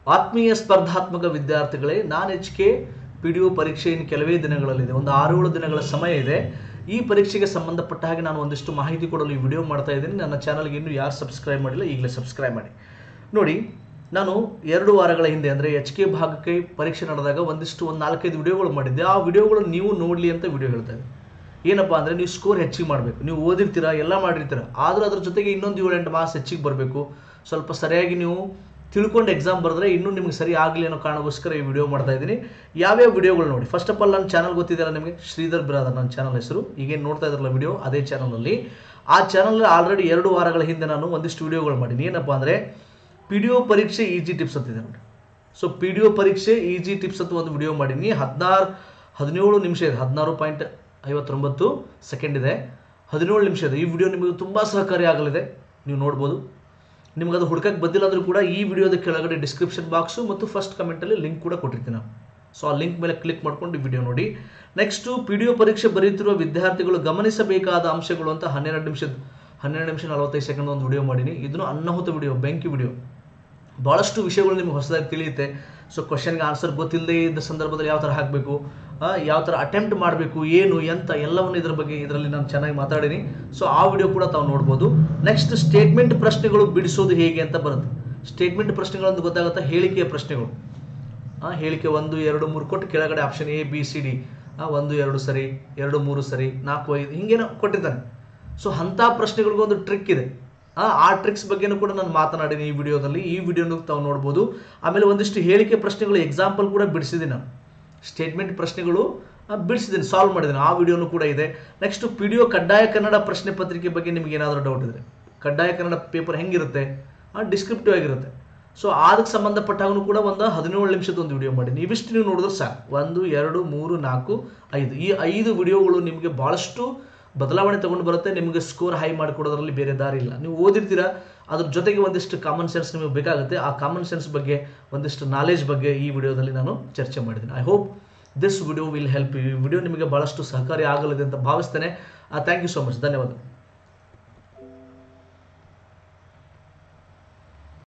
ಆತ್ಮೀಯ ಸ್ಪರ್ಧಾತ್ಮಕ ವಿದ್ಯಾರ್ಥಿಗಳೇ, ನಾನು HK PDO ಪರೀಕ್ಷೆ ಇನ್ನು ಕೆಲವೇ ದಿನಗಳಲ್ಲಿದೆ. ಒಂದು 6-7 ದಿನಗಳ ಸಮಯ ಇದೆ. ಈ ಪರೀಕ್ಷೆಗೆ ಸಂಬಂಧಪಟ್ಟ ಹಾಗೆ ನಾನು ಒಂದಿಷ್ಟು ಮಾಹಿತಿ ಕೊಡಲು ಈ ವಿಡಿಯೋ ಮಾಡ್ತಾ ಇದ್ದೀನಿ. ನನ್ನ ಚಾನಲ್ಗೆ ಇನ್ನೂ ಯಾರು ಸಬ್ಸ್ಕ್ರೈಬ್ ಮಾಡಿಲ್ಲ ಈಗಲೇ ಸಬ್ಸ್ಕ್ರೈಬ್ ಮಾಡಿ. ನೋಡಿ, ನಾನು 2 ವಾರಗಳ ಹಿಂದೆ ಅಂದರೆ HK ಭಾಗಕ್ಕೆ ಪರೀಕ್ಷೆ ನಡೆದಾಗ ಒಂದು 4-5 ವಿಡಿಯೋಗಳು ಮಾಡಿದ್ದೆ. ಆ ವಿಡಿಯೋಗಳು ನೀವು ನೋಡಲಿ ಅಂತ ವಿಡಿಯೋ ಹೇಳ್ತಾ ಇದ್ದೆ. ಏನಪ್ಪ ಅಂದರೆ, ನೀವು ಸ್ಕೋರ್ ಹೆಚ್ಚಿಗೆ ಮಾಡಬೇಕು. ನೀವು ಓದಿರ್ತೀರಾ, ಎಲ್ಲ ಮಾಡಿರ್ತೀರ, ಆದರೂ ಅದ್ರ ಜೊತೆಗೆ ಇನ್ನೊಂದು 7-8 ಮಾರ್ಕ್ಸ್ ಹೆಚ್ಚಿಗೆ ಬರಬೇಕು. ಸ್ವಲ್ಪ ಸರಿಯಾಗಿ ನೀವು ತಿಳ್ಕೊಂಡು ಎಕ್ಸಾಮ್ ಬರೆದ್ರೆ ಇನ್ನೂ ನಿಮಗೆ ಸರಿ ಆಗಲಿ ಅನ್ನೋ ಕಾರಣಕ್ಕೋಸ್ಕರ ಈ ವಿಡಿಯೋ ಮಾಡ್ತಾ ಇದ್ದೀನಿ. ಯಾವ್ಯಾವ ವಿಡಿಯೋಗಳು ನೋಡಿ. ಫಸ್ಟ್ ಆಫ್ ಆಲ್ ನನ್ನ ಚಾನಲ್ ಗೊತ್ತಿದೆಯಲ್ಲ ನಿಮಗೆ, ಶ್ರೀಧರ್ ಬ್ರಾದರ್ ನನ್ನ ಚಾನಲ್ ಹೆಸರು. ಈಗೇನು ನೋಡ್ತಾ ಇದ್ರಲ್ಲ ವಿಡಿಯೋ, ಅದೇ ಚಾನಲಲ್ಲಿ. ಆ ಚಾನಲ್ ಆಲ್ರೆಡಿ 2 ವಾರಗಳ ಹಿಂದೆ ನಾನು ಒಂದಿಷ್ಟು ವಿಡಿಯೋಗಳು ಮಾಡೀನಿ. ಏನಪ್ಪ ಅಂದರೆ, PDO ಪರೀಕ್ಷೆ ಈಜಿ ಟಿಪ್ಸ್ ಅಂತಿದೆ ನೋಡಿ. ಸೊ PDO ಪರೀಕ್ಷೆ ಈಜಿ ಟಿಪ್ಸ್ ಅಂತ ಒಂದು ವಿಡಿಯೋ ಮಾಡೀನಿ. 17 ನಿಮಿಷ ಇದೆ, 16.59 ಸೆಕೆಂಡ್ ಇದೆ, 17 ನಿಮಿಷ ಇದೆ. ಈ ವಿಡಿಯೋ ನಿಮಗೆ ತುಂಬ ಸಹಕಾರಿ ಆಗಲಿದೆ, ನೀವು ನೋಡ್ಬೋದು. ನಿಮ್ಗೆ ಅದು ಹುಡುಕಕ್ಕೆ ಬಂದಿಲ್ಲ ಅಂದರೂ ಕೂಡ ಈ ವಿಡಿಯೋದ ಕೆಳಗಡೆ ಡಿಸ್ಕ್ರಿಪ್ಷನ್ ಬಾಕ್ಸು ಮತ್ತು ಫಸ್ಟ್ ಕಮೆಂಟಲ್ಲಿ ಲಿಂಕ್ ಕೂಡ ಕೊಟ್ಟಿರ್ತೀನಿ ನಾನು. ಸೊ ಆ ಲಿಂಕ್ ಮೇಲೆ ಕ್ಲಿಕ್ ಮಾಡ್ಕೊಂಡು ಈ ವಿಡಿಯೋ ನೋಡಿ. ನೆಕ್ಸ್ಟು PDO ಪರೀಕ್ಷೆ ಬರೀತಿರುವ ವಿದ್ಯಾರ್ಥಿಗಳು ಗಮನಿಸಬೇಕಾದ ಅಂಶಗಳು ಅಂತ 12 ನಿಮಿಷ 45 ಸೆಕೆಂಡ್ ಒಂದು ವಿಡಿಯೋ ಮಾಡೀನಿ. ಇದನ್ನು ಅನ್ನಾಹುತ ವಿಡಿಯೋ, ಬೆಂಕಿ ವಿಡಿಯೋ. ಭಾಳಷ್ಟು ವಿಷಯಗಳು ನಿಮಗೆ ಹೊಸದಾಗಿ ತಿಳಿಯುತ್ತೆ. ಸೊ ಕ್ವಶನ್ಗೆ ಆನ್ಸರ್ ಗೊತ್ತಿಲ್ಲದೆ ಇದ್ದ ಸಂದರ್ಭದಲ್ಲಿ ಯಾವ ಥರ ಹಾಕಬೇಕು, ಯಾವ ಥರ ಅಟೆಂಪ್ಟ್ ಮಾಡಬೇಕು, ಏನು ಎಂತ ಎಲ್ಲವನ್ನು ಇದರಲ್ಲಿ ನಾನು ಚೆನ್ನಾಗಿ ಮಾತಾಡೀನಿ. ಸೊ ಆ ವಿಡಿಯೋ ಕೂಡ ತಾವು ನೋಡ್ಬೋದು. ನೆಕ್ಸ್ಟ್ ಸ್ಟೇಟ್ಮೆಂಟ್ ಪ್ರಶ್ನೆಗಳು ಬಿಡಿಸೋದು ಹೇಗೆ ಅಂತ ಬರುತ್ತೆ. ಸ್ಟೇಟ್ಮೆಂಟ್ ಪ್ರಶ್ನೆಗಳಂತ ಗೊತ್ತಾಗುತ್ತಾ, ಹೇಳಿಕೆಯ ಪ್ರಶ್ನೆಗಳು. ಹೇಳಿಕೆ 1, 2, 3 ಕೊಟ್ಟು ಕೆಳಗಡೆ ಆಪ್ಷನ್ ABCD 1, 2 ಸರಿ, 2, 3 ಸರಿ, 4, 5 ಹಿಂಗೇನೋ ಕೊಟ್ಟಿದ್ದಾನೆ. ಸೊ ಅಂಥ ಪ್ರಶ್ನೆಗಳಿಗೊಂದು ಟ್ರಿಕ್ ಇದೆ. ಆ ಟ್ರಿಕ್ಸ್ ಬಗ್ಗೆನೂ ಕೂಡ ನಾನು ಮಾತನಾಡಿದ್ದೀನಿ ಈ ವಿಡಿಯೋದಲ್ಲಿ. ಈ ವಿಡಿಯೋನು ತಾವು ನೋಡ್ಬೋದು. ಆಮೇಲೆ ಒಂದಿಷ್ಟು ಹೇಳಿಕೆ ಪ್ರಶ್ನೆಗಳು ಎಕ್ಸಾಂಪಲ್ ಕೂಡ ಬಿಡಿಸಿದ್ದೀನಿ ನಾನು. ಸ್ಟೇಟ್ಮೆಂಟ್ ಪ್ರಶ್ನೆಗಳು ಬಿಡಿಸಿದ್ದೀನಿ, ಸಾಲ್ವ್ ಮಾಡಿದ್ದೀನಿ. ಆ ವಿಡಿಯೋನು ಕೂಡ ಇದೆ. ನೆಕ್ಸ್ಟ್ PDO ಕಡ್ಡಾಯ ಕನ್ನಡ ಪ್ರಶ್ನೆ ಪತ್ರಿಕೆ ಬಗ್ಗೆ ನಿಮ್ಗೆ ಏನಾದರೂ ಡೌಟ್ ಇದ್ರೆ, ಕಡ್ಡಾಯ ಕನ್ನಡ ಪೇಪರ್ ಹೆಂಗಿರುತ್ತೆ, ಡಿಸ್ಕ್ರಿಪ್ಟಿವ್ ಆಗಿರುತ್ತೆ. ಸೊ ಅದಕ್ಕೆ ಸಂಬಂಧಪಟ್ಟಾಗೂ ಕೂಡ ಒಂದು 17 ನಿಮಿಷದ ಒಂದು ವಿಡಿಯೋ ಮಾಡೀನಿ. ಇವಿಷ್ಟು ನೀವು ನೋಡಿದ್ರೆ ಸಾಕು. 1, 2, 3, 4, 5 ಈ 5 ವಿಡಿಯೋಗಳು ನಿಮಗೆ ಭಾಳಷ್ಟು ಬದಲಾವಣೆ ತಗೊಂಡು ಬರುತ್ತೆ. ನಿಮಗೆ ಸ್ಕೋರ್ ಹೈ ಮಾಡಿಕೊಡೋದ್ರಲ್ಲಿ ಬೇರೆ ದಾರಿ ಇಲ್ಲ. ನೀವು ಓದಿರ್ತೀರಾ, ಅದ್ರ ಜೊತೆಗೆ ಒಂದಿಷ್ಟು ಕಾಮನ್ ಸೆನ್ಸ್ ನಿಮಗೆ ಬೇಕಾಗುತ್ತೆ. ಆ ಕಾಮನ್ ಸೆನ್ಸ್ ಬಗ್ಗೆ, ಒಂದಿಷ್ಟು ನಾಲೆಜ್ ಬಗ್ಗೆ ಈ ವಿಡಿಯೋದಲ್ಲಿ ನಾನು ಚರ್ಚೆ ಮಾಡಿದ್ದೀನಿ. I hope this video will help you. ಈ ವಿಡಿಯೋ ನಿಮಗೆ ಭಾಳಷ್ಟು ಸಹಕಾರಿ ಆಗಲಿದೆ ಅಂತ ಭಾವಿಸ್ತೇನೆ. Thank you so much. ಧನ್ಯವಾದ.